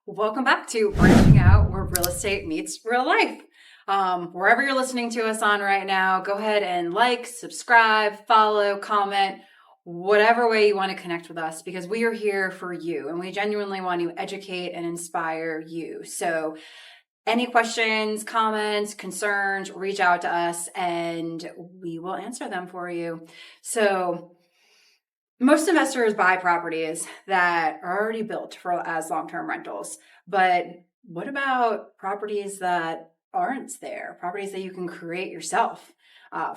Welcome back to Branching Out, where real estate meets real life. Wherever you're listening to us on right now, go ahead and like, subscribe, follow, comment, whatever way you want to connect with us, because we are here for you and we genuinely want to educate and inspire you. So any questions, comments, concerns, reach out to us and we will answer them for you. So most investors buy properties that are already built for as long-term rentals. But what about properties that aren't there? Properties that you can create yourself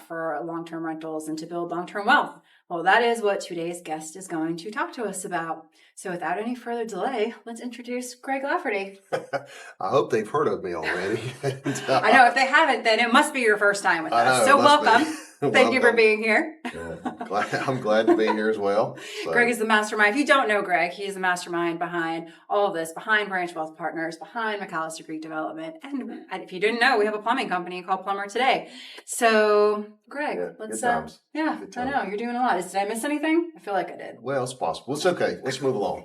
for long-term rentals and to build long-term wealth? Well, that is what today's guest is going to talk to us about. So without any further delay, let's introduce Greg Lafferty. I hope they've heard of me already. I know if they haven't, then it must be your first time with us. So welcome. Thank you for being here. I'm glad to be here as well. So. Greg is the mastermind. If you don't know Greg, he's the mastermind behind all of this, behind Branch Wealth Partners, behind McAllister Creek Development. And if you didn't know, we have a plumbing company called Plumber Today. So, Greg, let's... good times. I know. You're doing a lot. Did I miss anything? I feel like I did. Well, it's possible. It's okay. Let's move along.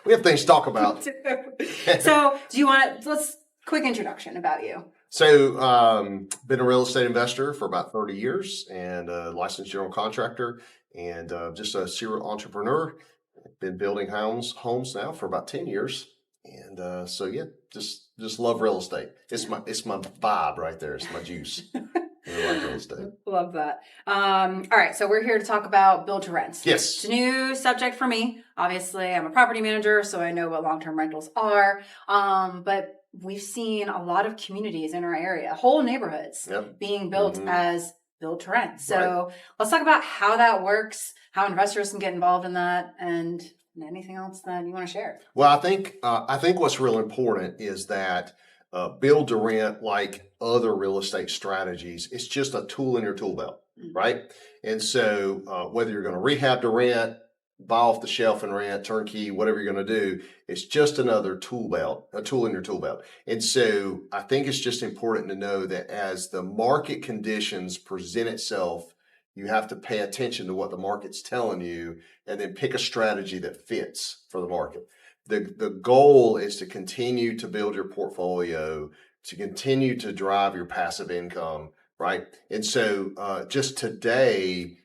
We have things to talk about. So, do you want to... Let's... Quick introduction about you. So, been a real estate investor for about 30 years and a licensed general contractor and just a serial entrepreneur. Been building homes now for about 10 years. And just love real estate. It's my vibe right there. It's my juice. I like real estate. Love that. All right, so we're here to talk about build to rents. Yes. It's a new subject for me. Obviously, I'm a property manager, so I know what long-term rentals are. But we've seen a lot of communities in our area, whole neighborhoods being built as build to rent. So let's talk about how that works, how investors can get involved in that, and anything else that you want to share. Well, I think what's real important is that build to rent, like other real estate strategies, it's just a tool in your tool belt, right? And so whether you're going to rehab to rent, buy off the shelf and rent, turnkey, whatever you're going to do, it's just another tool in your tool belt. And so I think it's just important to know that as the market conditions present itself, you have to pay attention to what the market's telling you and then pick a strategy that fits for the market. The goal is to continue to build your portfolio, to continue to drive your passive income, right? And so just today,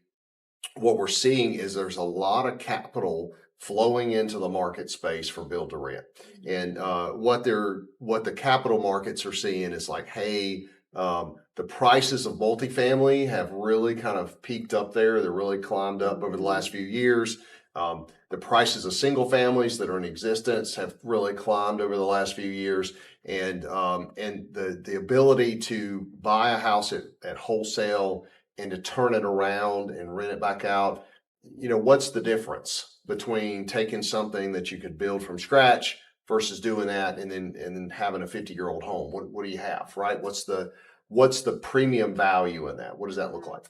what we're seeing is there's a lot of capital flowing into the market space for build to rent. And what the capital markets are seeing is like, hey, the prices of multifamily have really kind of peaked up there. They're really climbed up over the last few years. The prices of single families that are in existence have really climbed over the last few years. And the ability to buy a house at wholesale and to turn it around and rent it back out, what's the difference between taking something that you could build from scratch versus doing that and then having a 50-year-old home? What do you have, right? What's the premium value in that? What does that look like?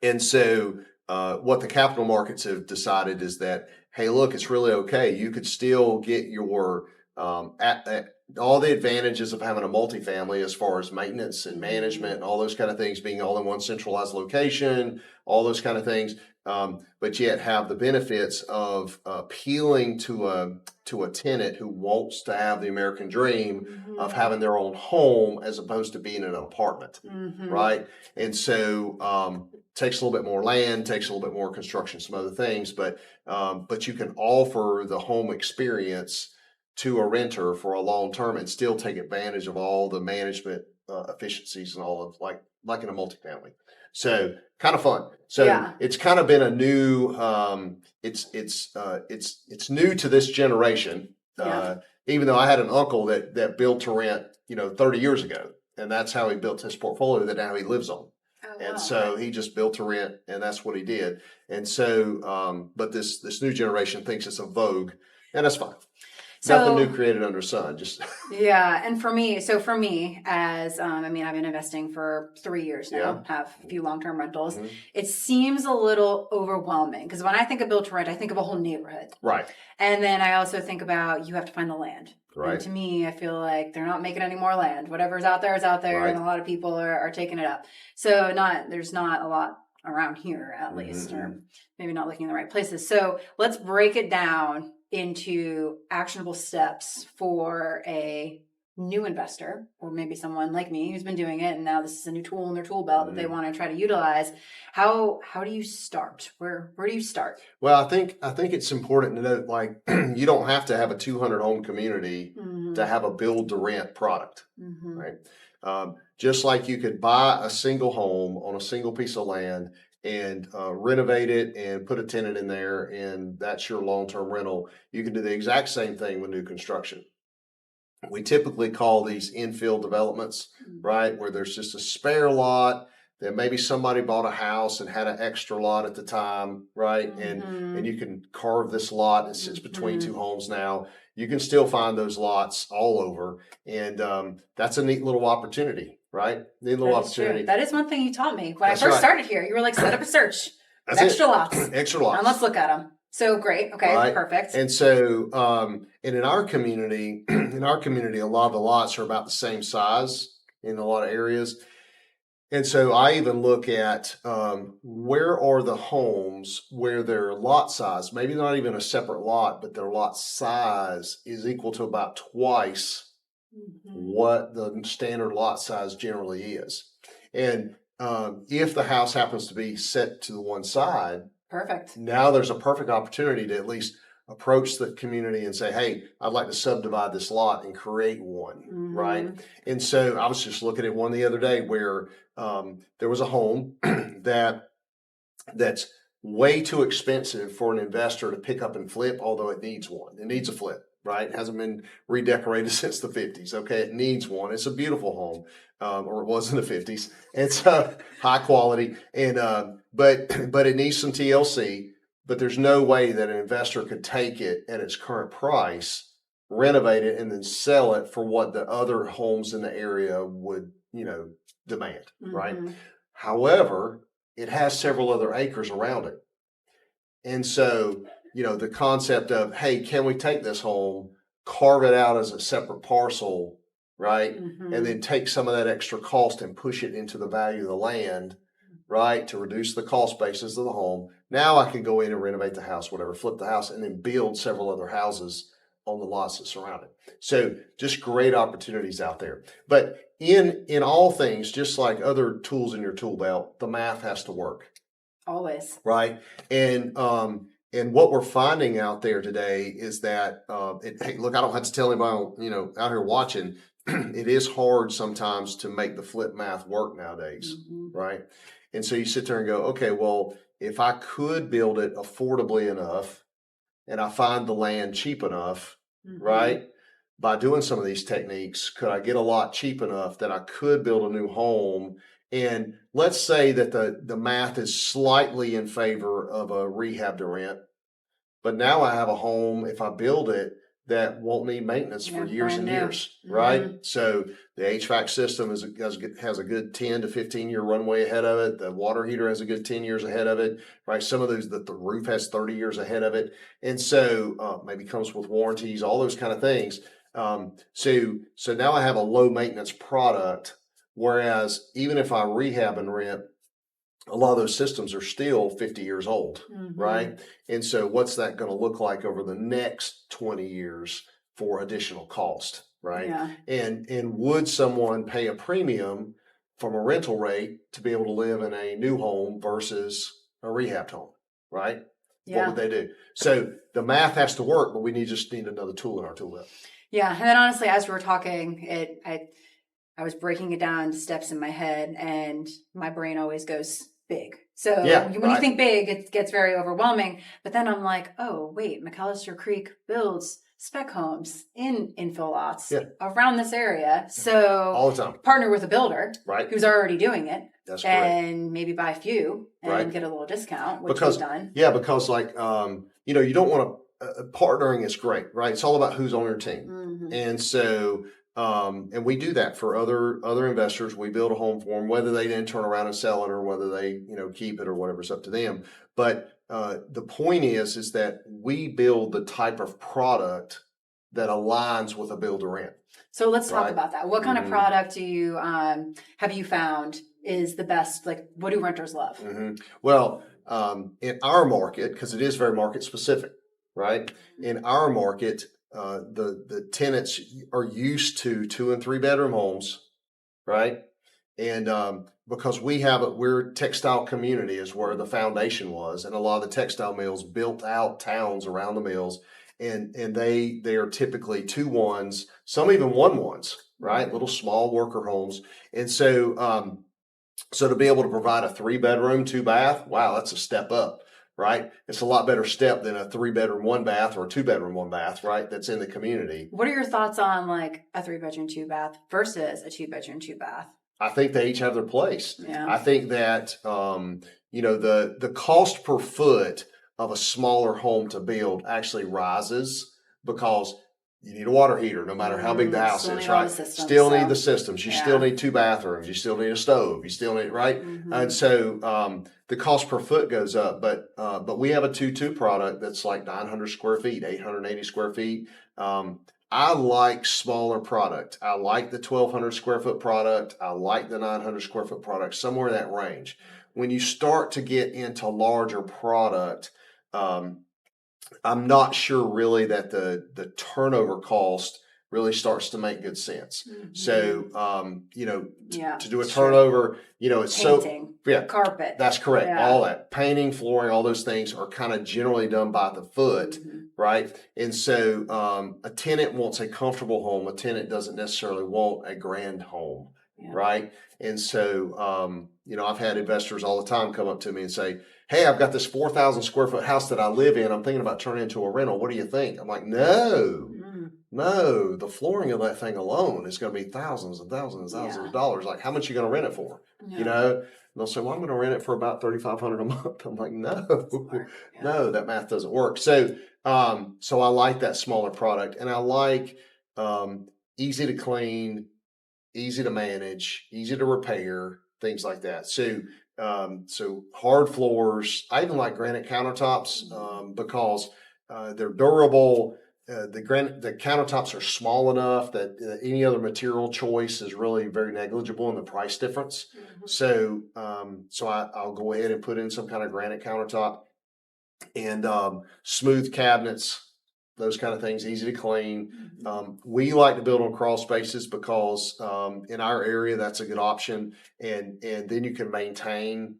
And so what the capital markets have decided is that, hey, look, it's really okay. You could still get your all the advantages of having a multifamily as far as maintenance and management and all those kind of things, being all in one centralized location, all those kind of things, but yet have the benefits of appealing to a tenant who wants to have the American dream of having their own home as opposed to being in an apartment, right? And so takes a little bit more land, takes a little bit more construction, some other things, but you can offer the home experience to a renter for a long term and still take advantage of all the management efficiencies and all of like in a multifamily. So kind of fun. So it's kind of been a new. It's new to this generation. Even though I had an uncle that built to rent, 30 years ago, and that's how he built his portfolio that now he lives on. And so he just built to rent, and that's what he did. And so, but this new generation thinks it's a vogue, and that's fine. Nothing new created under the sun. Just and for me, as I've been investing for 3 years now. Have a few long-term rentals. It seems a little overwhelming because when I think of build to rent, I think of a whole neighborhood. Right. And then I also think about you have to find the land. Right. And to me, I feel like they're not making any more land. Whatever's out there is out there, and a lot of people are taking it up. So there's not a lot around here, at least, or maybe not looking in the right places. So let's break it down into actionable steps for a new investor, or maybe someone like me who's been doing it and now this is a new tool in their tool belt that they want to try to utilize, how do you start? Where do you start? Well, I think it's important to note, like, you don't have to have a 200 home community to have a build to rent product, right? Just like you could buy a single home on a single piece of land and renovate it and put a tenant in there, and that's your long-term rental. You can do the exact same thing with new construction. We typically call these infill developments, right? Where there's just a spare lot that maybe somebody bought a house and had an extra lot at the time, right? And you can carve this lot that sits between two homes now. You can still find those lots all over, and that's a neat little opportunity, right? Neat little opportunity. That is one thing you taught me when That's I first right. started here. You were like, set up a search. That's Extra it. lots. Extra lots. And let's look at them. So great. Okay. Right? Perfect. And so, and in our community, a lot of the lots are about the same size in a lot of areas. And so I even look at where are the homes where their lot size, maybe not even a separate lot, but their lot size is equal to about twice what the standard lot size generally is. And if the house happens to be set to the one side, perfect. Now there's a perfect opportunity to at least approach the community and say, hey, I'd like to subdivide this lot and create one, right? And so I was just looking at one the other day where there was a home that's way too expensive for an investor to pick up and flip, although it needs one. It needs a flip, right? It hasn't been redecorated since the 50s. Okay, it needs one. It's a beautiful home, or it was in the 50s. It's high quality, and but it needs some TLC. But there's no way that an investor could take it at its current price, renovate it, and then sell it for what the other homes in the area would, demand, right? However, it has several other acres around it. And so, the concept of, hey, can we take this home, carve it out as a separate parcel, right? And then take some of that extra cost and push it into the value of the land, right? To reduce the cost basis of the home. Now I can go in and renovate the house, whatever, flip the house, and then build several other houses on the lots that surround it. So just great opportunities out there. But in all things, just like other tools in your tool belt, the math has to work. Always. Right. And what we're finding out there today is that hey, look, I don't have to tell anybody, out here watching, it is hard sometimes to make the flip math work nowadays, right? And so you sit there and go, okay, well, if I could build it affordably enough and I find the land cheap enough, right? By doing some of these techniques, could I get a lot cheap enough that I could build a new home? And let's say that the math is slightly in favor of a rehab to rent, but now I have a home, if I build it, that won't need maintenance for years and years, right? So the HVAC system has a good 10 to 15 year runway ahead of it. The water heater has a good 10 years ahead of it, right? Some of those, the roof has 30 years ahead of it. And so maybe comes with warranties, all those kind of things. So now I have a low maintenance product. Whereas even if I rehab and rent, a lot of those systems are still 50 years old, right? And so what's that going to look like over the next 20 years for additional cost, right? Yeah. And would someone pay a premium from a rental rate to be able to live in a new home versus a rehab home, right? Yeah. What would they do? So the math has to work, but we just need another tool in our tool belt. Yeah. And then honestly, as we were talking, I was breaking it down into steps in my head, and my brain always goes big. So when you think big, it gets very overwhelming. But then I'm like, oh, wait, McAllister Creek builds spec homes in infill lots around this area. So all the time, partner with a builder who's already doing it. That's correct. And maybe buy a few and get a little discount, which we've done. Yeah, because like, you don't want to, partnering is great, right? It's all about who's on your team. And so, and we do that for other investors. We build a home for them, whether they then turn around and sell it or whether they, keep it or whatever's up to them. But the point is that we build the type of product that aligns with a build to rent. So let's talk about that. What kind of product do you have you found is the best? Like, what do renters love? Well, in our market, because it is very market specific, right? In our market, the tenants are used to 2 and 3 bedroom homes, right? And because we're a textile community is where the foundation was, and a lot of the textile mills built out towns around the mills, and they are typically 2 1s, some even 1 1s, right? Little small worker homes, and so to be able to provide a 3 bedroom, 2 bath, wow, that's a step up, right? It's a lot better step than a 3 bedroom, 1 bath or a 2 bedroom, 1 bath, right? That's in the community. What are your thoughts on like a 3 bedroom, 2 bath versus a 2 bedroom, 2 bath? I think they each have their place. Yeah. I think that the cost per foot of a smaller home to build actually rises because you need a water heater no matter how big the house Still is, need all right? the systems, Still need so- the systems. You Yeah. still need 2 bathrooms. You still need a stove. You still need, right? And so the cost per foot goes up. But we have a 2-2 product that's like 900 square feet, 880 square feet. I like smaller product. I like the 1,200 square foot product. I like the 900 square foot product, somewhere in that range. When you start to get into larger product, I'm not sure really that the turnover cost really starts to make good sense. So, Yeah, to do a it's true. turnover, it's Painting, yeah, carpet. that's correct. Yeah. All that painting, flooring, all those things are kind of generally done by the foot, right? And so a tenant wants a comfortable home. A tenant doesn't necessarily want a grand home, right? And so, I've had investors all the time come up to me and say, "Hey, I've got this 4,000 square foot house that I live in. I'm thinking about turning it into a rental. What do you think?" I'm like, no, the flooring of that thing alone is going to be thousands and thousands and thousands of dollars. Like, how much are you going to rent it for? And they'll say, "Well, I'm going to rent it for about $3,500 a month." I'm like, no, that math doesn't work. So I like that smaller product, and I like easy to clean, easy to manage, easy to repair, things like that. So hard floors. I even like granite countertops because they're durable. The countertops are small enough that any other material choice is really very negligible in the price difference. So I'll go ahead and put in some kind of granite countertop and smooth cabinets, those kind of things, easy to clean. We like to build on crawl spaces because in our area that's a good option, and then you can maintain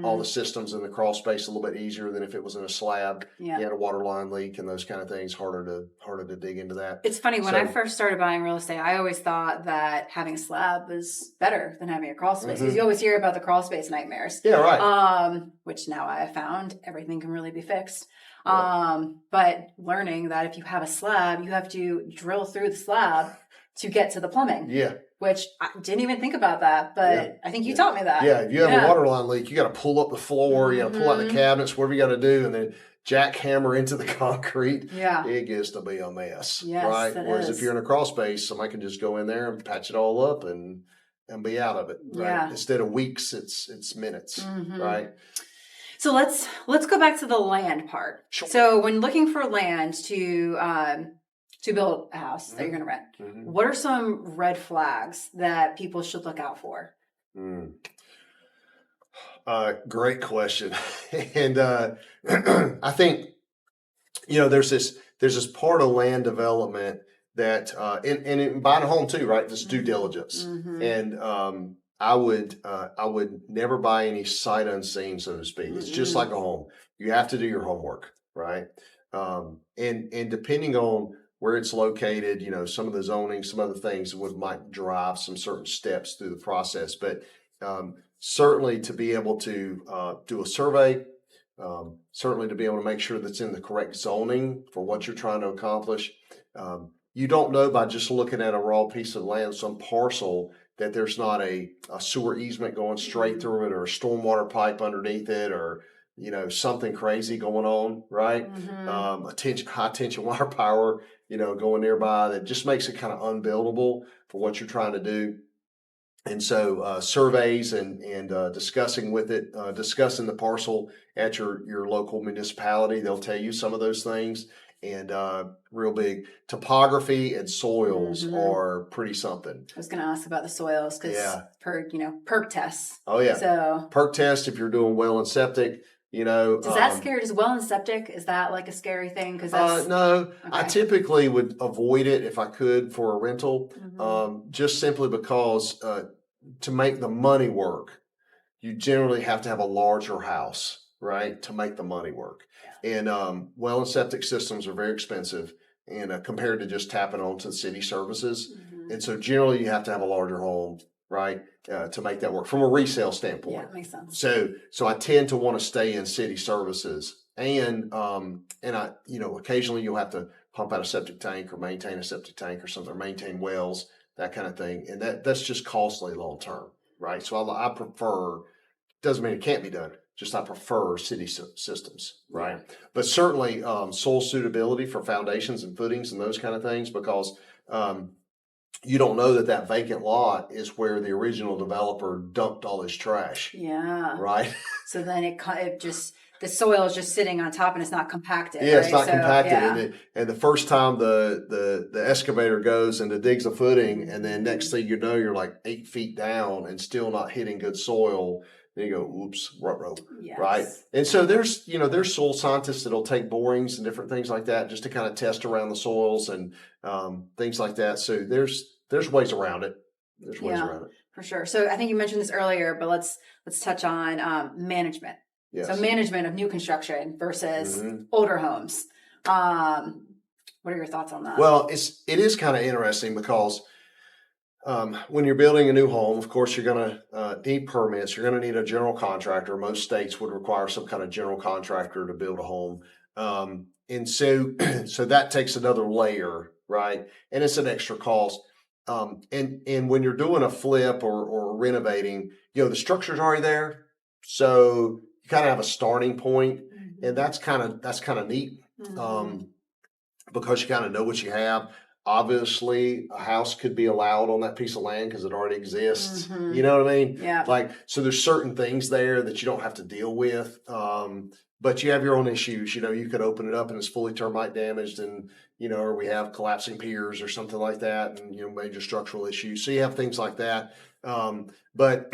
all the systems in the crawl space a little bit easier than if it was in a slab. You had a water line leak and those kind of things, harder to dig into that. It's funny, when I first started buying real estate, I always thought that having a slab was better than having a crawl space, because you always hear about the crawl space nightmares. Yeah, right. Which now I have found everything can really be fixed. But learning that if you have a slab, you have to drill through the slab to get to the plumbing. Yeah. Which I didn't even think about that, but I think you taught me that. Yeah, if you have a water line leak, you got to pull up the floor, you got to pull out the cabinets, whatever you got to do, and then jackhammer into the concrete. Yeah. It gets to be a mess, yes, right? Whereas is. if you're in a crawl space, somebody can just go in there and patch it all up and be out of it, right? Yeah. Instead of weeks, it's minutes, right? So let's go back to the land part. Sure. So when looking for land to build a house that you're going to rent, what are some red flags that people should look out for? Great question. And I think, there's this part of land development that, and in buying a home too, right? This due diligence. And I would never buy any sight unseen, so to speak. It's just like a home. You have to do your homework, right? And depending on where it's located, some of the zoning, some other things might drive some certain steps through the process. But certainly to be able to do a survey, certainly to be able to make sure that's in the correct zoning for what you're trying to accomplish. You don't know by just looking at a raw piece of land, some parcel, that there's not a sewer easement going straight through it, or a stormwater pipe underneath it, or something crazy going on, right? High tension wire power, going nearby, that just makes it kind of unbuildable for what you're trying to do. And so surveys and discussing the parcel at your local municipality, they'll tell you some of those things. And real big topography and soils are pretty something. I was going to ask about the soils because perk tests. Oh yeah. So perk test if you're doing well and septic. Does that scare? Does well and septic, is that like a scary thing? Because that's No, I okay. typically would avoid it if I could for a rental, Hmm. just simply because to make the money work, you generally have to have a larger house, right, to make the money work. And well and septic systems are very expensive, and compared to just tapping onto city services. Hmm. And so generally, you have to have a larger home, right, to make that work from a resale standpoint. Yeah, makes sense. So I tend to want to stay in city services, and I occasionally you'll have to pump out a septic tank or maintain a septic tank or something, or maintain wells, that kind of thing, and that's just costly long term, right? So I prefer, doesn't mean it can't be done. Just I prefer city systems, right? Yeah. But certainly soil suitability for foundations and footings and those kind of things, because um, you don't know that vacant lot is where the original developer dumped all his trash, Yeah. right? So then it just the soil is just sitting on top and it's not compacted, Yeah, it's right? not So compacted, yeah. and the first time the excavator goes and it digs a footing, and then next Mhm. thing you know, you're like 8 feet down and still not hitting good soil. Then you go, oops, ruh-roh, right? Yes. And so there's soil scientists that'll take borings and different things like that just to kind of test around the soils and things like that. So there's ways around it. There's ways Yeah, around it. for sure. So I think you mentioned this earlier, but let's touch on management. So Yes. management of new construction versus Hmm. older homes. What are your thoughts on that? Well, it is kind of interesting because when you're building a new home, of course, you're going to need permits. You're going to need a general contractor. Most states would require some kind of general contractor to build a home, and so so that takes another layer, right? And it's an extra cost. And when you're doing a flip or renovating, the structure's already there, so you kind of have a starting point, and Mhm. that's kind of neat. Mhm. Um, because you kind of know what you have. Obviously, a house could be allowed on that piece of land because it already exists. You Mhm. know what I mean? Yeah. Like, so there's certain things there that you don't have to deal with. But you have your own issues. You could open it up and it's fully termite damaged, and or we have collapsing piers or something like that, and major structural issues. So you have things like that. But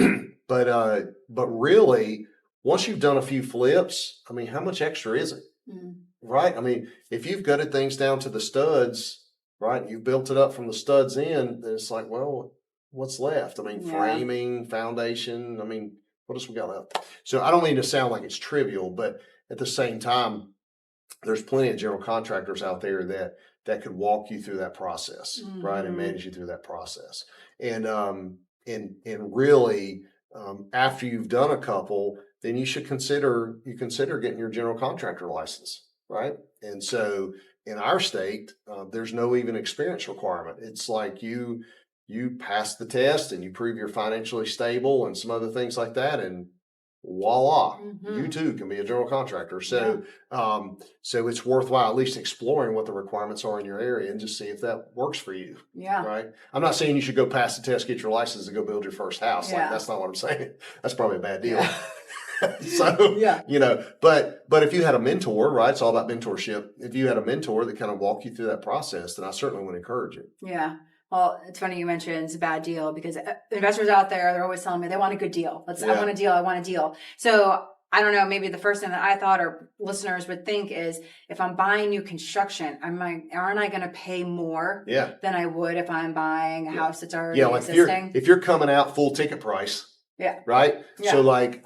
but really, once you've done a few flips, I mean, how much extra is it? Mm. Right. I mean, if you've gutted things down to the studs, right, you've built it up from the studs in, then it's like, well, what's left? I mean, Yeah. framing, foundation. I mean, what else we got left? So I don't mean to sound like it's trivial, but at the same time, there's plenty of general contractors out there that could walk you through that process, right, and Mhm. manage you through that process. And really, after you've done a couple, then you consider getting your general contractor license, right? And so in our state, there's no even experience requirement. It's like you pass the test and you prove you're financially stable and some other things like that, and voila, you Mhm. too can be a general contractor. Yeah. So it's worthwhile at least exploring what the requirements are in your area and just see if that works for you. Yeah. Right. I'm not saying you should go pass the test, get your license, and go build your first house. Like, Yeah. that's not what I'm saying. That's probably a bad deal. Yeah. So, Yeah. but if you had a mentor, right? It's all about mentorship. If you had a mentor that kind of walk you through that process, then I certainly would encourage it. Yeah. Well, it's funny you mentioned it's a bad deal because investors out there, they're always telling me they want a good deal. I want Yeah. a deal. I want a deal. So I don't know, maybe the first thing that I thought or listeners would think is if I'm buying new construction, aren't I going to pay more Yeah. than I would if I'm buying a Yeah. house that's already Yeah. Like existing? if you're coming out full ticket price, Yeah. right? So Yeah. like,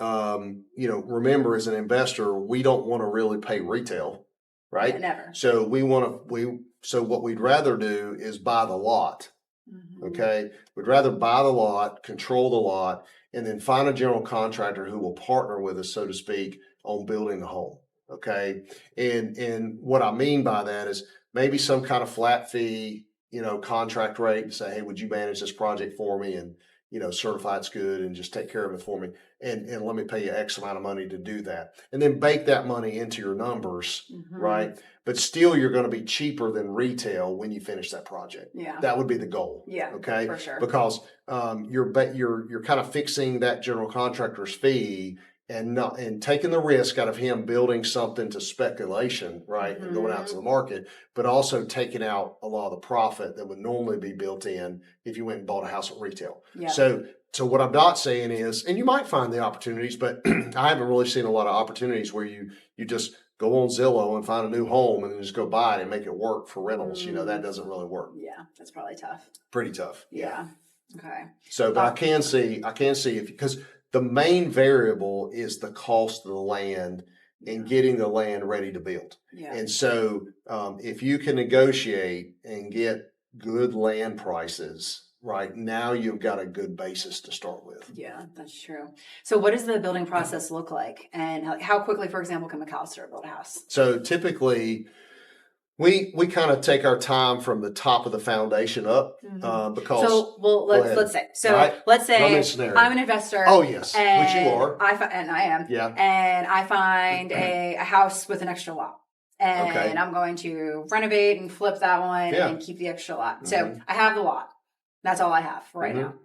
remember, as an investor, we don't want to really pay retail, Yeah. right? Never. So so what we'd rather do is buy the lot. Mhm. Okay. We'd rather buy the lot, control the lot, and then find a general contractor who will partner with us, so to speak, on building the home. Okay. And what I mean by that is maybe some kind of flat fee, contract rate, and say, hey, would you manage this project for me and certify it's good and just take care of it for me. And let me pay you X amount of money to do that. And then bake that money into your numbers, Mhm. right? But still, you're going to be cheaper than retail when you finish that project. Yeah. That would be the goal. Yeah. Okay. For sure. Because you're kind of fixing that general contractor's fee, and taking the risk out of him building something to speculation, right, and going out to the market, but also taking out a lot of the profit that would normally be built in if you went and bought a house at retail. Yeah. So what I'm not saying is, and you might find the opportunities, but I haven't really seen a lot of opportunities where you just go on Zillow and find a new home and then just go buy it and make it work for rentals. That doesn't really work. Yeah, that's probably tough. Pretty tough. Yeah. Okay. So, but I can see if, because the main variable is the cost of the land and getting the land ready to build. Yeah. And so, if you can negotiate and get good land prices, right now, you've got a good basis to start with. Yeah, that's true. So, what does the building process look like, and how quickly, for example, can McAllister build a house? So, typically, we kind of take our time from the top of the foundation up because. Let's say I'm an investor. Oh yes, which you are. And I am. Yeah. And I find a house with an extra lot, and I'm going to renovate and flip that one and keep the extra lot. So I have the lot. That's all I have right now.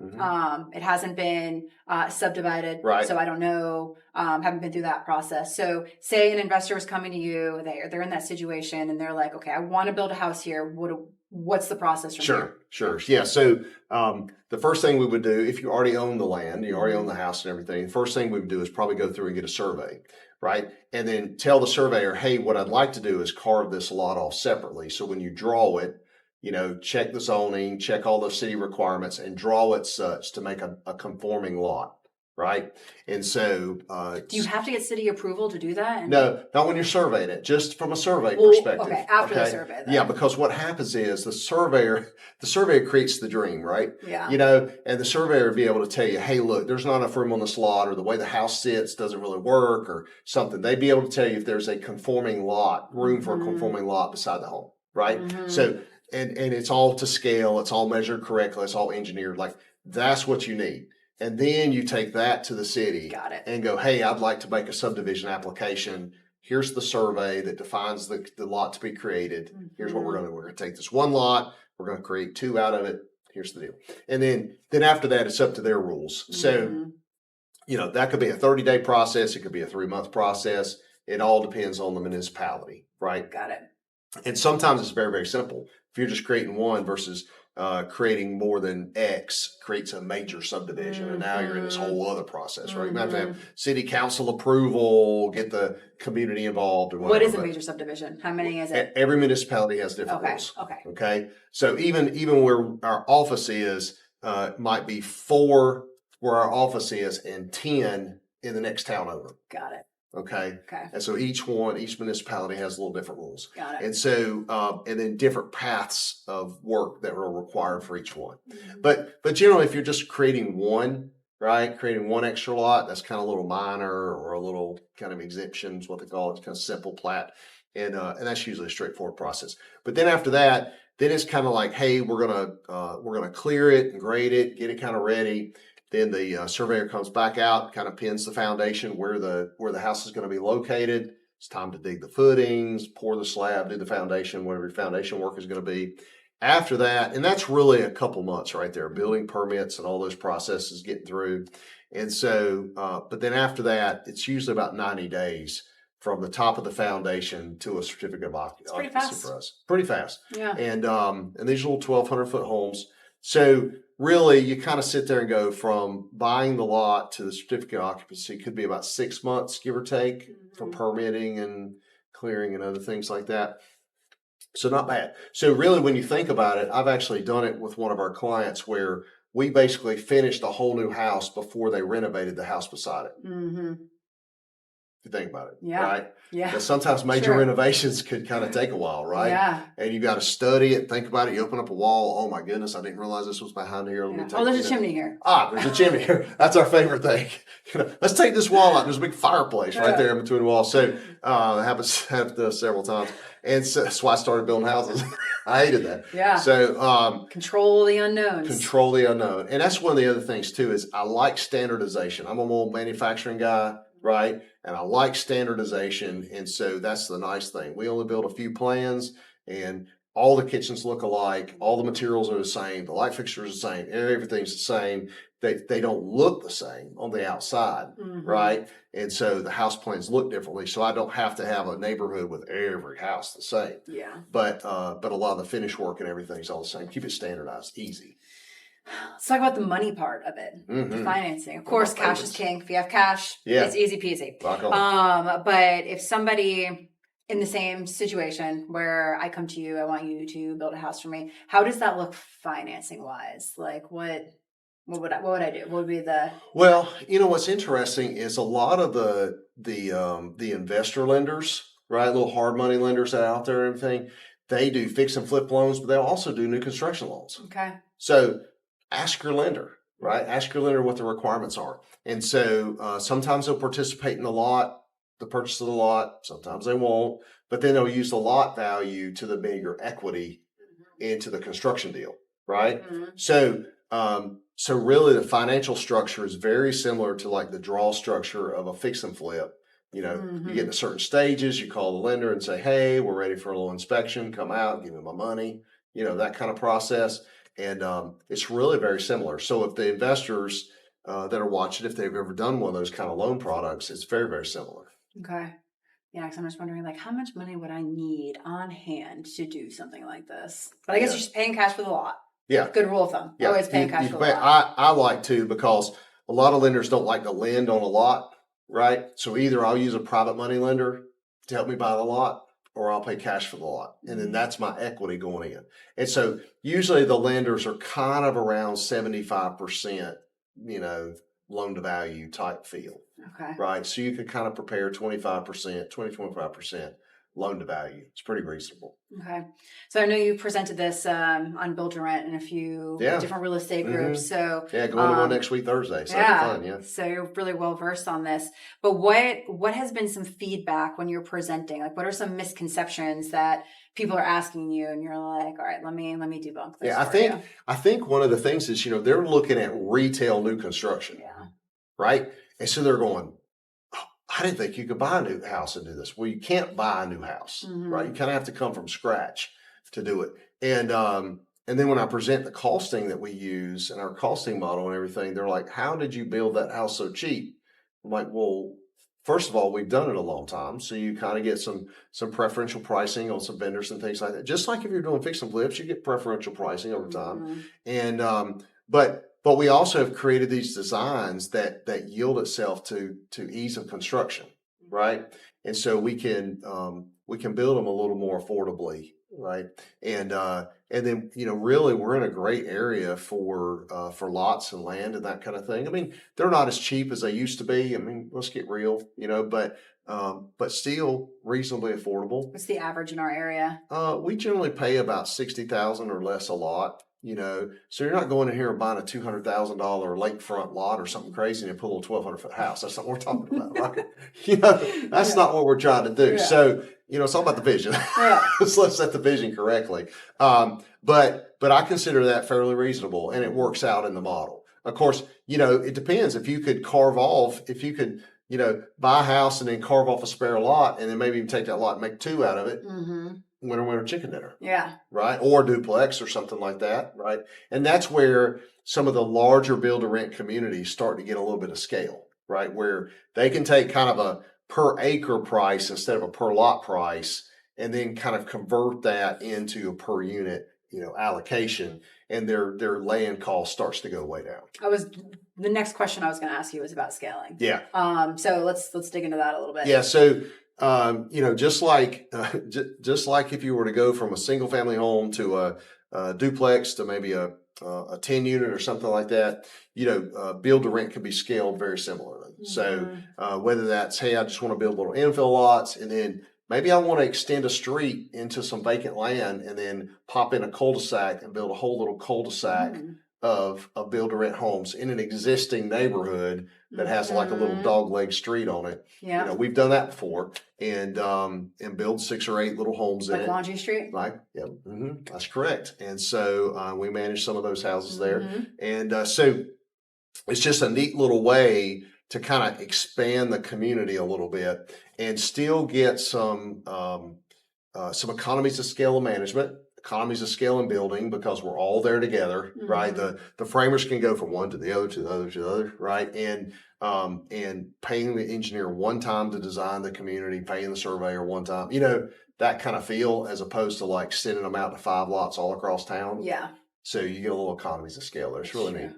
It hasn't been subdivided, right. So I don't know. Haven't been through that process. So, say an investor is coming to you, they're in that situation, and they're like, "Okay, I want to build a house here. What's the process from here?" Sure. Yeah. So the first thing we would do, if you already own the land, you already own the house and everything, the first thing we would do is probably go through and get a survey, right? And then tell the surveyor, "Hey, what I'd like to do is carve this lot off separately. So when you draw it, check the zoning, check all the city requirements, and draw it such to make a conforming lot." Right. And so, do you have to get city approval to do that? No, not when you're surveying it, just from a survey perspective. Okay, after the survey. Then. Yeah, because what happens is the surveyor creates the dream, right? Yeah. And the surveyor would be able to tell you, "Hey, look, there's not enough room on this lot, or the way the house sits doesn't really work, or something." They'd be able to tell you if there's a conforming lot, room for a conforming lot beside the home, right? So, and it's all to scale, it's all measured correctly, it's all engineered. Like, that's what you need. And then you take that to the city and go, "Hey, I'd like to make a subdivision application. Here's the survey that defines the lot to be created. Here's what we're going to do. We're going to take this one lot. We're going to create two out of it. Here's the deal." And then after that, it's up to their rules. So, that could be a 30-day process. It could be a 3-month process. It all depends on the municipality, right? Got it. And sometimes it's very, very simple. If you're just creating one versus creating more than X creates a major subdivision, and now you're in this whole other process, right? You have to have city council approval, get the community involved. What is a major subdivision? How many is it? Every municipality has different rules. Okay. So even where our office is, might be 4 where our office is and 10 in the next town over. Got it. Okay. And so each municipality has a little different rules. Got it. And so, and then different paths of work that are required for each one. But generally, if you're just creating one, right, creating one extra lot, that's kind of a little minor or a little kind of exemptions, what they call it, kind of simple plat. And that's usually a straightforward process. But then after that, then it's kind of like, "Hey, we're gonna clear it and grade it, get it kind of ready." Then the surveyor comes back out, kind of pins the foundation where the house is going to be located. It's time to dig the footings, pour the slab, do the foundation, whatever your foundation work is going to be. After that, and that's really a couple months right there, building permits and all those processes getting through. And so, but then after that, it's usually about 90 days from the top of the foundation to a certificate of occupancy for us. Pretty fast. Yeah. And these little 1,200-foot homes. So really, you kind of sit there and go from buying the lot to the certificate of occupancy could be about 6 months, give or take, for permitting and clearing and other things like that. So not bad. So really, when you think about it, I've actually done it with one of our clients where we basically finished a whole new house before they renovated the house beside it. If you think about it, right? Yeah. Because sometimes major renovations could kind of take a while, right? Yeah. And you got to study it, think about it. You open up a wall. Oh my goodness, I didn't realize this was behind here. There's a chimney here. There's a chimney here. That's our favorite thing. Let's take this wall out. There's a big fireplace right there in between the walls. So it happens several times. And so that's why I started building houses. I hated that. Yeah. So control the unknowns. Control the unknown. And that's one of the other things too, is I like standardization. I'm a more manufacturing guy, right? And I like standardization. And so that's the nice thing. We only build a few plans, and all the kitchens look alike, all the materials are the same, the light fixtures are the same, everything's the same. They don't look the same on the outside, right? And so the house plans look differently. So I don't have to have a neighborhood with every house the same. Yeah. But a lot of the finish work and everything's all the same. Keep it standardized, easy. Let's talk about the money part of it, the financing. Of course, cash is king. If you have cash, it's easy peasy. Rock on. But if somebody in the same situation where I come to you, I want you to build a house for me, how does that look financing wise? Like what would I do? What would be the... Well, what's interesting is a lot of the investor lenders, right? Little hard money lenders out there and everything, they do fix and flip loans, but they'll also do new construction loans. Okay. So ask your lender, right? Ask your lender what the requirements are. And so sometimes they'll participate in the purchase of the lot. Sometimes they won't, but then they'll use the lot value to the bigger equity into the construction deal, right? So really the financial structure is very similar to like the draw structure of a fix and flip. You get to certain stages, you call the lender and say, hey, we're ready for a little inspection, come out, give me my money, that kind of process. And it's really very similar. So if the investors that are watching, if they've ever done one of those kind of loan products, it's very, very similar. Okay. Yeah, because I'm just wondering, like, how much money would I need on hand to do something like this? But I guess you're just paying cash for the lot. Yeah. Good rule of thumb. Yeah. Always paying cash for the lot. I like to, because a lot of lenders don't like to lend on a lot, right? So either I'll use a private money lender to help me buy the lot, or I'll pay cash for the lot. And then that's my equity going in. And so usually the lenders are kind of around 75%, loan to value type feel. Okay. Right. So you can kind of prepare 25%, 25% loan to value. It's pretty reasonable. Okay. So I know you presented this on Build to Rent in a few different real estate groups. So going to one next week, Thursday. So that'll be fun. So you're really well versed on this. But what has been some feedback when you're presenting? Like, what are some misconceptions that people are asking you, and you're like, all right, let me debunk this. Yeah, I think one of the things is, they're looking at retail new construction. Yeah. Right. And so they're going, oh, I didn't think you could buy a new house and do this. Well, you can't buy a new house, right? You kind of have to come from scratch to do it. And then when I present the costing that we use and our costing model and everything, they're like, how did you build that house so cheap? I'm like, well, first of all, we've done it a long time. So you kind of get some preferential pricing on some vendors and things like that. Just like if you're doing fix and flips, you get preferential pricing over time. And, but we also have created these designs that yield itself to ease of construction, right? And so we can build them a little more affordably, right? And then really we're in a great area for lots and land and that kind of thing. I mean, they're not as cheap as they used to be. I mean, let's get real, but still reasonably affordable. What's the average in our area? We generally pay about $60,000 or less a lot. So you're not going in here and buying a $200,000 lakefront lot or something crazy and put a little 1,200-foot house. That's not what we're talking about, right? That's not what we're trying to do. Yeah. So, it's all about the vision. Yeah. Let's set the vision correctly. But I consider that fairly reasonable, and it works out in the model. Of course, it depends. If you could buy a house and then carve off a spare lot, and then maybe even take that lot and make two out of it. Winner chicken dinner. Yeah. Right. Or duplex or something like that. Right. And that's where some of the larger build to rent communities start to get a little bit of scale, right? Where they can take kind of a per acre price instead of a per lot price, and then kind of convert that into a per unit, allocation, and their land cost starts to go way down. The next question I was going to ask you was about scaling. Yeah. So let's dig into that a little bit. Yeah. So just like if you were to go from a single family home to a duplex to maybe a 10 unit or something like that, build to rent can be scaled very similarly. So whether that's, hey, I just want to build little infill lots, and then maybe I want to extend a street into some vacant land and then pop in a cul-de-sac and build a whole little cul-de-sac of build to rent homes in an existing neighborhood that has like a little dogleg street on it. Yeah. We've done that before, and build 6 or 8 little homes in it. Like Laundry Street? That's correct. And so we manage some of those houses there. And so it's just a neat little way to kind of expand the community a little bit and still get some economies of scale of management economies of scale in building because we're all there together, right? The framers can go from one to the other, to the other, to the other, right? And paying the engineer one time to design the community, paying the surveyor one time, that kind of feel, as opposed to like sending them out to 5 lots all across town. Yeah. So you get a little economies of scale there. It's really neat.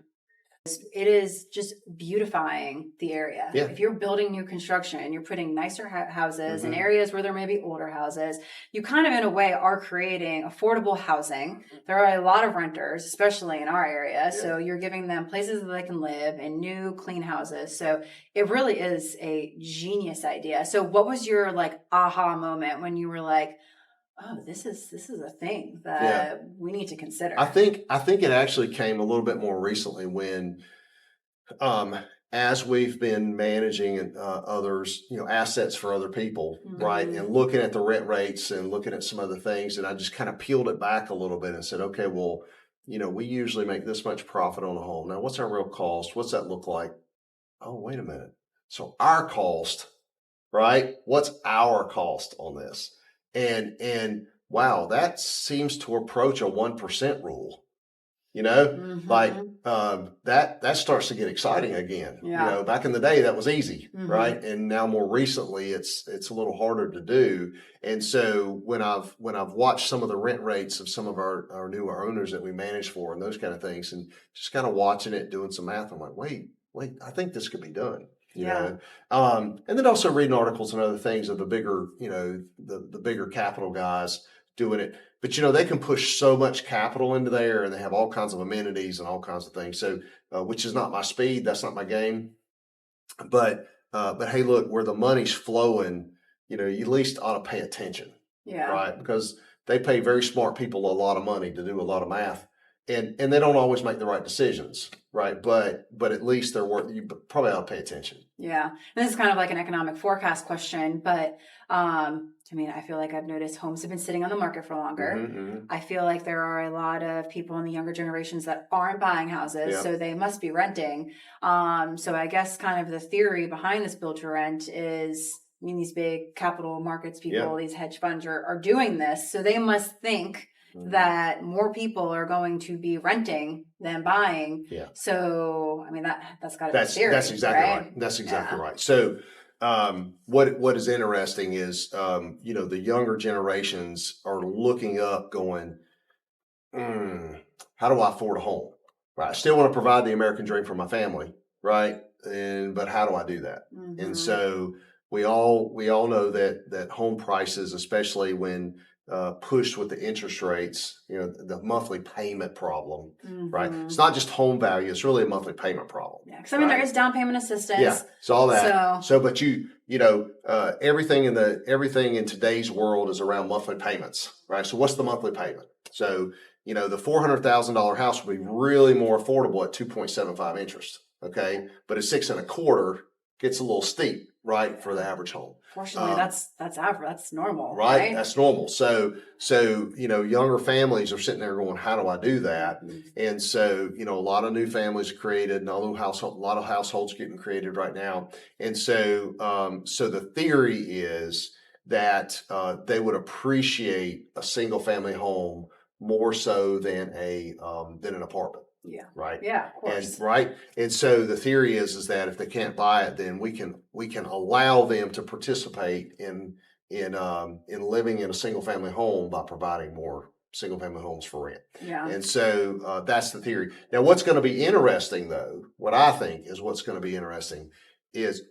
It is just beautifying the area. Yeah. If you're building new construction and you're putting nicer houses in areas where there may be older houses, you kind of, in a way, are creating affordable housing. There are a lot of renters, especially in our area. Yeah. So you're giving them places that they can live in new, clean houses. So it really is a genius idea. So what was your like aha moment when you were like, oh, this is a thing that we need to consider? I think it actually came a little bit more recently when, as we've been managing others, assets for other people, right, and looking at the rent rates and looking at some other things, and I just kind of peeled it back a little bit and said, okay, well, we usually make this much profit on a home. Now, what's our real cost? What's that look like? Oh, wait a minute. So our cost, right? What's our cost on this? And wow, that seems to approach a 1% rule, like that starts to get exciting again. Yeah. Back in the day that was easy, right? And now more recently it's a little harder to do. And so when I've watched some of the rent rates of some of our newer owners that we manage for and those kind of things, and just kind of watching it, doing some math, I'm like, wait, I think this could be done. And then also reading articles and other things of the bigger, the bigger capital guys doing it. But, they can push so much capital into there, and they have all kinds of amenities and all kinds of things. So, which is not my speed. That's not my game. But hey, look, where the money's flowing, you at least ought to pay attention. Yeah. Right. Because they pay very smart people a lot of money to do a lot of math. And they don't always make the right decisions, right? But at least they're worth. You probably ought to pay attention. Yeah, and this is kind of like an economic forecast question, but I feel like I've noticed homes have been sitting on the market for longer. I feel like there are a lot of people in the younger generations that aren't buying houses, so they must be renting. So I guess kind of the theory behind this build to rent is, these big capital markets people, these hedge funds are doing this, so they must think that more people are going to be renting than buying. Yeah. So, that's got to be theory. That's exactly right. That's exactly right. So, what is interesting is, the younger generations are looking up going, how do I afford a home? Right. I still want to provide the American dream for my family. Right. But how do I do that? And so we all know that home prices, especially when pushed with the interest rates, the monthly payment problem, right? It's not just home value; it's really a monthly payment problem. Yeah, because there is down payment assistance. Yeah, it's all that. So, but everything in today's world is around monthly payments, right? So, what's the monthly payment? So, the $400,000 house would be really more affordable at 2.75 interest, okay? But at 6.25, gets a little steep, right, for the average home. Fortunately, that's average. That's normal, right? That's normal. So younger families are sitting there going, "How do I do that?" And so a lot of new families are created, and a lot of households getting created right now. And so the theory is that they would appreciate a single family home more so than an apartment. Yeah. Right. Yeah, of course. And so the theory is that if they can't buy it, then we can allow them to participate in living in a single family home by providing more single family homes for rent. Yeah. And so that's the theory. Now, what's going to be interesting, though, what I think is what's going to be interesting is,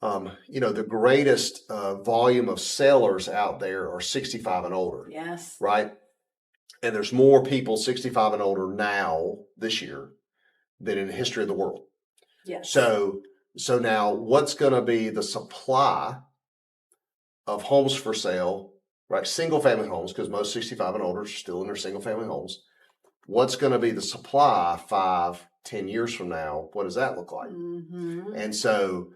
the greatest volume of sellers out there are 65 and older. Yes. Right. And there's more people 65 and older now this year than in the history of the world. Yes. So now what's going to be the supply of homes for sale, right? Single family homes, because most 65 and older are still in their single family homes. What's going to be the supply 5-10 years from now? What does that look like? And so,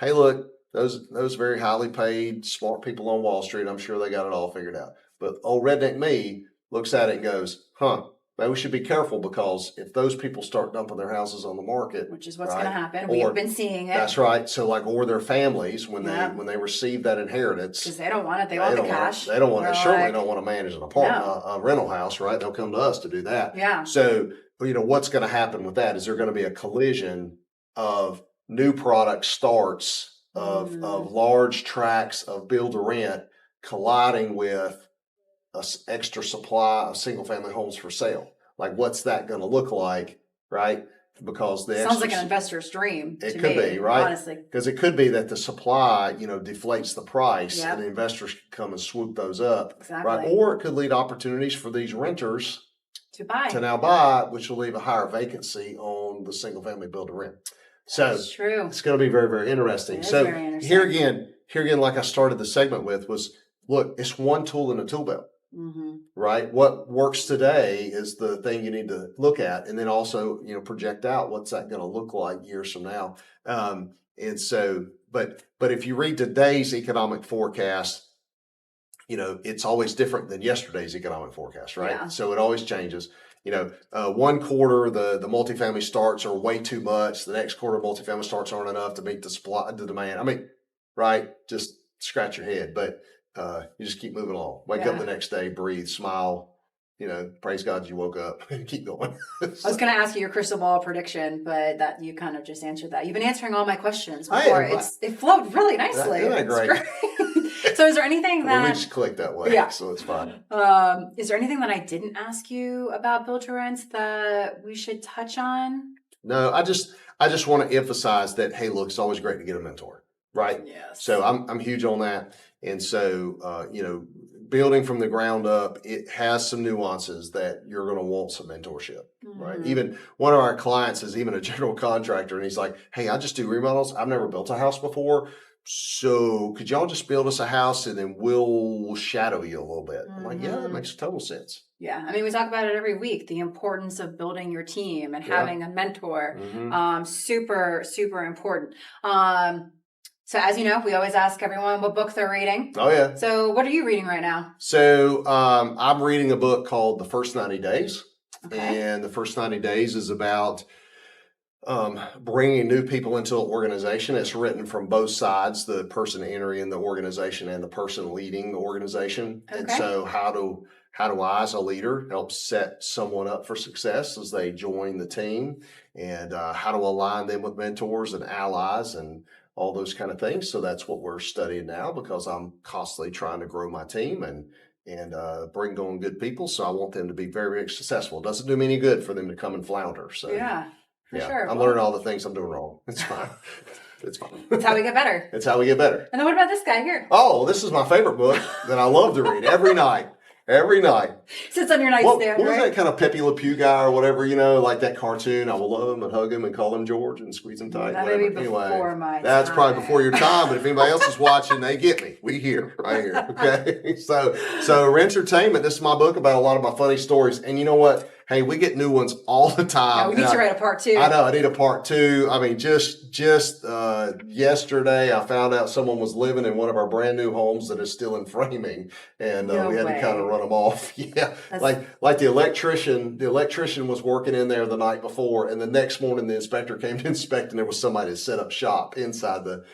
hey, look, those very highly paid, smart people on Wall Street, I'm sure they got it all figured out. But old redneck me looks at it and goes, But we should be careful because if those people start dumping their houses on the market, Which is what's right, going to happen. or- We've been seeing it. that's right. So like, or their families when Yeah. they receive that inheritance, Because they don't want it. They want the cash. They don't want. They They're certainly like, don't want to manage an apartment, No. a rental house, right? They'll come to us to do that. Yeah. So what's going to happen with that is there going to be a collision of new product starts of large tracts of build to rent colliding with a extra supply of single family homes for sale. Like, what's that going to look like, right? Because the Sounds like an investor's dream. It to could me, be, right? Honestly. Because it could be that the supply, deflates the price, Yep. and the investors can come and swoop those up, Exactly. right? Or it could lead opportunities for these renters to now buy, which will leave a higher vacancy on the single family build to rent. So That's true. it's going to be very, very interesting. It is So very interesting. here again, like I started the segment with, was look, it's one tool in a tool belt. Mm-hmm. Right. What works today is the thing you need to look at, and then also, project out what's that going to look like years from now. And so, but if you read today's economic forecast, it's always different than yesterday's economic forecast, right? Yeah. So it always changes. One quarter, the multifamily starts are way too much. The next quarter, multifamily starts aren't enough to meet the demand. I mean, right? Just scratch your head, but you just keep moving along. Wake up the next day, breathe, smile. Praise God you woke up and keep going. I was going to ask you your crystal ball prediction, but that you kind of just answered that. You've been answering all my questions before. It flowed really nicely. Isn't that great? So is there anything that... we just click that way, so it's fine. Is there anything that I didn't ask you about build to rents that we should touch on? No, I just want to emphasize that, hey, look, it's always great to get a mentor, right? Yes. So I'm huge on that. And so, building from the ground up, it has some nuances that you're going to want some mentorship, right? Even one of our clients is even a general contractor, and he's like, hey, I just do remodels. I've never built a house before. So could y'all just build us a house and then we'll shadow you a little bit? I'm like, yeah, that makes total sense. Yeah. I mean, we talk about it every week, the importance of building your team and having a mentor. Super, super important. So as you know, we always ask everyone what book they're reading. Oh, yeah. So what are you reading right now? So I'm reading a book called The First 90 Days. Okay. And The First 90 Days is about bringing new people into an organization. It's written from both sides, the person entering the organization and the person leading the organization. Okay. And so how do I, as a leader, help set someone up for success as they join the team, and how to align them with mentors and allies and all those kind of things. So that's what we're studying now, because I'm constantly trying to grow my team and bring on good people. So I want them to be very, very successful. It doesn't do me any good for them to come and flounder. So For sure. I'm learning all the things I'm doing wrong. It's fine. It's fine. That's how we get better. It's how we get better. And then what about this guy here? Oh, this is my favorite book that I love to read every night. Every night. Sits on your nightstand, what was right? that kind of Pepe Le Pew guy or whatever, like that cartoon? I will love him and hug him and call him George and squeeze him tight. That whatever. may be before my That's time. probably before your time, but if anybody else is watching, they get me. We here, right here. Okay. So Rentertainment, this is my book about a lot of my funny stories. And you know what? Hey, we get new ones all the time. Yeah, we need to write a part 2. I know, I need a part 2. I mean, just yesterday, I found out someone was living in one of our brand new homes that is still in framing, and we had to kind of run them off. Yeah, like the electrician. The electrician was working in there the night before, and the next morning the inspector came to inspect, and there was somebody that set up shop inside the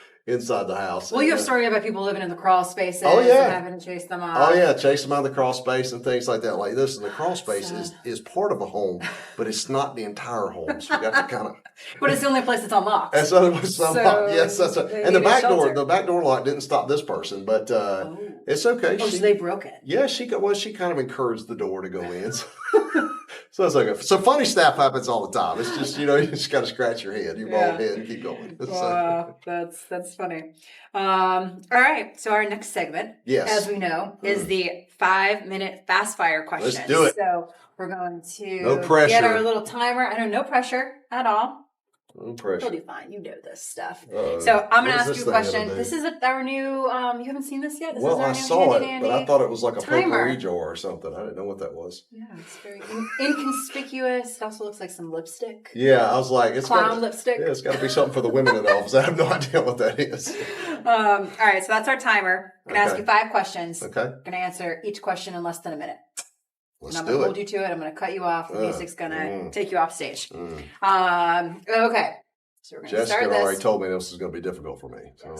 house. Well, you have a story about people living in the crawl spaces and having to chase them off. Oh, yeah, chase them out of the crawl space and things like that. Like this, and the crawl space is part of a home, but it's not the entire home. So you got to kind of... But it's the only place that's unlocked. That's the only place that's unlocked. Yes, that's right. And the back door lock didn't stop this person, but it's okay. So they broke it. Yeah, she kind of encouraged the door to go in. So it's okay. So funny stuff happens all the time. It's just, you just got to scratch your head, your bald head, and keep going. Wow, that's funny. All right. So our next segment, as we know, is the 5-minute fast fire questions. Let's do it. So we're going to get our little timer. I know, no pressure at all. No pressure. You'll do fine. You know this stuff. So I'm going to ask you a question. This is our new, you haven't seen this yet? This is our I new saw it, handy but I thought it was like a timer. potpourri jar or something. I didn't know what that was. Yeah, it's very inconspicuous. It also looks like some lipstick. Yeah, I was like, it's clown lipstick. Yeah, it's got to be something for the women in the office. I have no idea what that is. All right, so that's our timer. I'm going to ask you 5 questions. Okay. I'm going to answer each question in less than a minute. Let's And I'm do going to hold it. you to it. I'm going to cut you off. The music's going to take you off stage. Mm. Okay. So we're going to Jessica start this. already told me this is going to be difficult for me. So.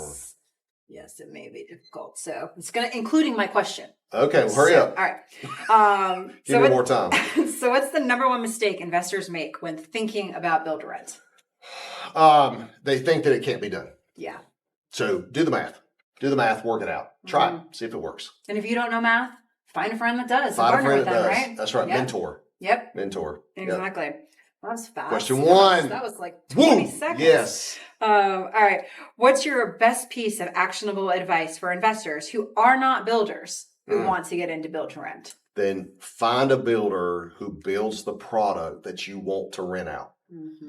Yes, it may be difficult. So it's going to, including my question. Okay, well, hurry up. All right. Give me more time. So what's the number one mistake investors make when thinking about build to rent? They think that it can't be done. Yeah. So do the math. Do the math, work it out. Try it, see if it works. And if you don't know math, find a friend that does. Find a friend that does. Right? That's right. Yep. Mentor. Yep. Mentor. Exactly. Yep. That was fast. Question one. That was like 20 seconds. Yes. All right. What's your best piece of actionable advice for investors who are not builders who want to get into build to rent? Then find a builder who builds the product that you want to rent out,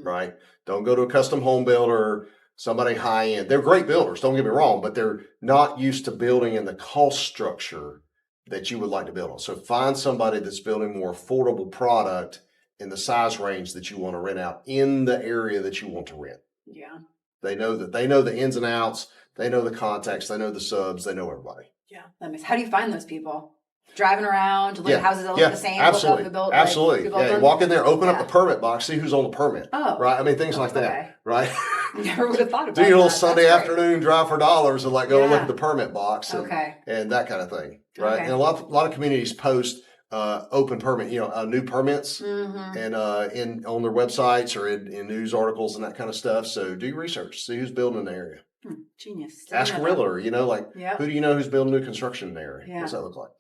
right? Don't go to a custom home builder, somebody high end. They're great builders, don't get me wrong, but they're not used to building in the cost structure that you would like to build on. So find somebody that's building more affordable product in the size range that you want to rent out in the area that you want to rent. Yeah. They know the ins and outs, they know the contacts, they know the subs, they know everybody. Yeah. That makes, how do you find those people? Driving around, look at houses that look the same. Absolutely. Look up the Absolutely. Like, you walk in there, open up the permit box, see who's on the permit. Oh. Right? I mean, things like that. Right? Never would have thought about Do that. your little Sunday afternoon drive for dollars and like go and look at the permit box and, and that kind of thing. Right? And a lot of communities post open permit, new permits and on their websites or in news articles and that kind of stuff. So do your research, see who's building in the area. Genius. Ask a realtor, who do you know who's building new construction in the area? What does that look like?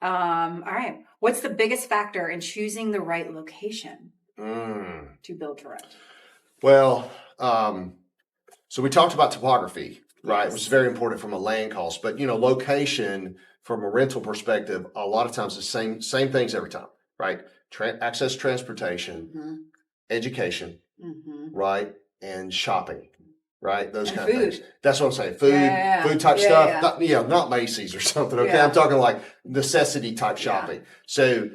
All right. What's the biggest factor in choosing the right location to build to rent? Well, so we talked about topography, right? Which is very important from a land cost, but location from a rental perspective, a lot of times the same things every time, right? Access to transportation, education, right? And shopping. Right, those kind of things. That's what I'm saying. Food type stuff. Not Macy's or something. Okay, I'm talking like necessity type shopping. So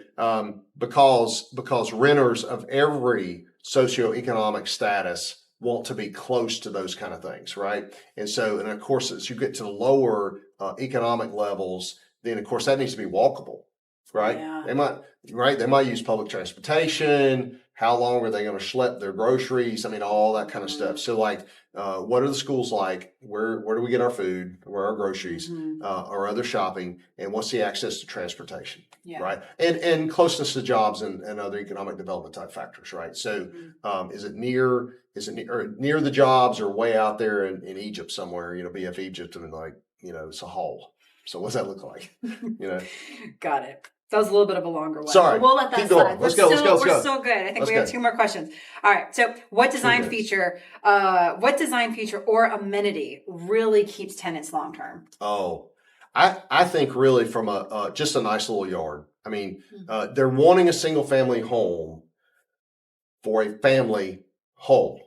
because renters of every socioeconomic status want to be close to those kind of things, right? And of course, as you get to the lower economic levels, then of course that needs to be walkable, right? Yeah. They might use public transportation. How long are they going to schlep their groceries? I mean, all that kind of stuff. So what are the schools like? Where do we get our food? Where are our groceries? Or other shopping? And what's the access to transportation? Right? And closeness to jobs and other economic development type factors, right? So is it near the jobs or way out there in Egypt somewhere, BF Egypt and it's a hole. So what's that look like? Got it. That was a little bit of a longer one. Sorry. We'll let that Keep going. Let's go. We're still good. I think we have 2 more questions. All right. So what design feature or amenity really keeps tenants long term? Oh, I think really from just a nice little yard. I mean, they're wanting a single family home for a family home,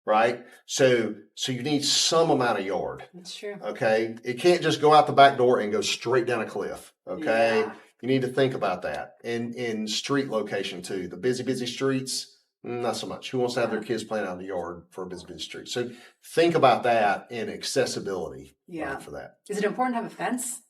right? So you need some amount of yard. That's true. Okay. It can't just go out the back door and go straight down a cliff. Okay. Yeah. You need to think about that. In street location too. The busy streets, not so much. Who wants to have their kids playing out in the yard for a busy street? So think about that and accessibility for that. Is it important to have a fence?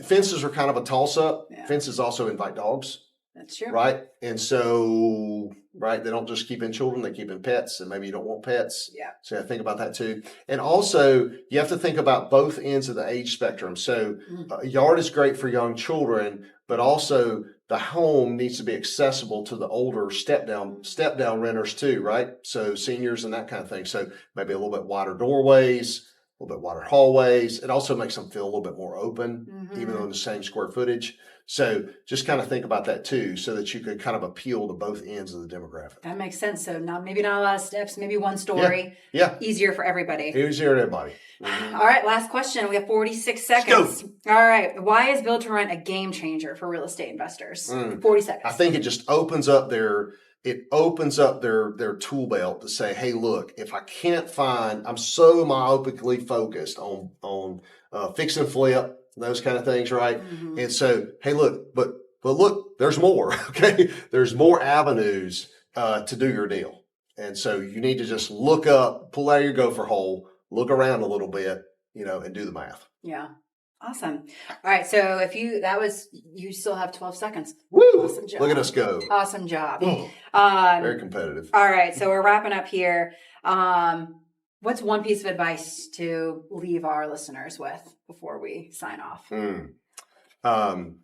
Fences are kind of a toss-up. Yeah. Fences also invite dogs. That's true. Right? And so, they don't just keep in children, they keep in pets, and maybe you don't want pets. Yeah. So I think about that too. And also, you have to think about both ends of the age spectrum. So a yard is great for young children, but also the home needs to be accessible to the older step down renters too, right? So seniors and that kind of thing. So maybe a little bit wider doorways, a little bit wider hallways. It also makes them feel a little bit more open, even though in the same square footage. So just kind of think about that too, so that you could kind of appeal to both ends of the demographic. That makes sense. So maybe not a lot of steps, maybe one story. Yeah. Easier for everybody. Easier for everybody. All right, last question. We have 46 seconds. All right. Why is build to rent a game changer for real estate investors? 40 seconds. I think it just opens up their tool belt to say, hey, look, if I can't find, I'm so myopically focused on fix and flip, those kind of things, right? And so, hey, look, but look, there's more, okay? There's more avenues to do your deal. And so you need to just look up, pull out your gopher hole, look around a little bit, and do the math. Yeah. Awesome. All right. So you still have 12 seconds. Woo! Awesome job. Look at us go. Awesome job. Very competitive. All right. So we're wrapping up here. What's one piece of advice to leave our listeners with before we sign off? I'm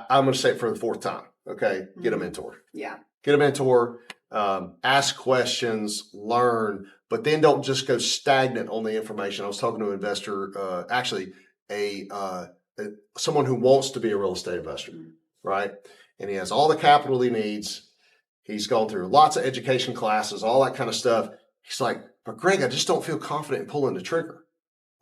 going to say it for the fourth time. Okay. Get a mentor. Yeah. Get a mentor. Ask questions, learn, but then don't just go stagnant on the information. I was talking to an investor, actually someone who wants to be a real estate investor, right? And he has all the capital he needs. He's gone through lots of education classes, all that kind of stuff. He's like, but Greg, I just don't feel confident in pulling the trigger.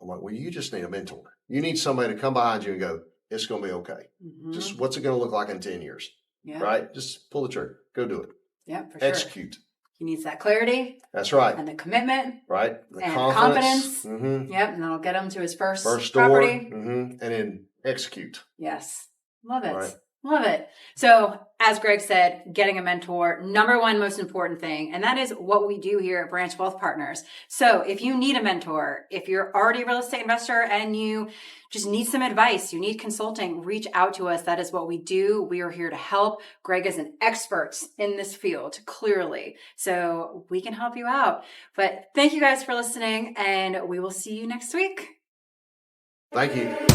I'm like, well, you just need a mentor. You need somebody to come behind you and go, it's going to be okay. Just what's it going to look like in 10 years, right? Just pull the trigger. Go do it. Yeah, for sure. Execute. He needs that clarity. That's right. And the commitment. Right. The and confidence. Yep. And that'll get him to his first property. Door. And then execute. Yes. Love it. Right. Love it. So as Greg said, getting a mentor, number one most important thing. And that is what we do here at Branch Wealth Partners. So if you need a mentor, if you're already a real estate investor and you just need some advice, you need consulting, reach out to us. That is what we do. We are here to help. Greg is an expert in this field, clearly. So we can help you out. But thank you guys for listening, and we will see you next week. Thank you.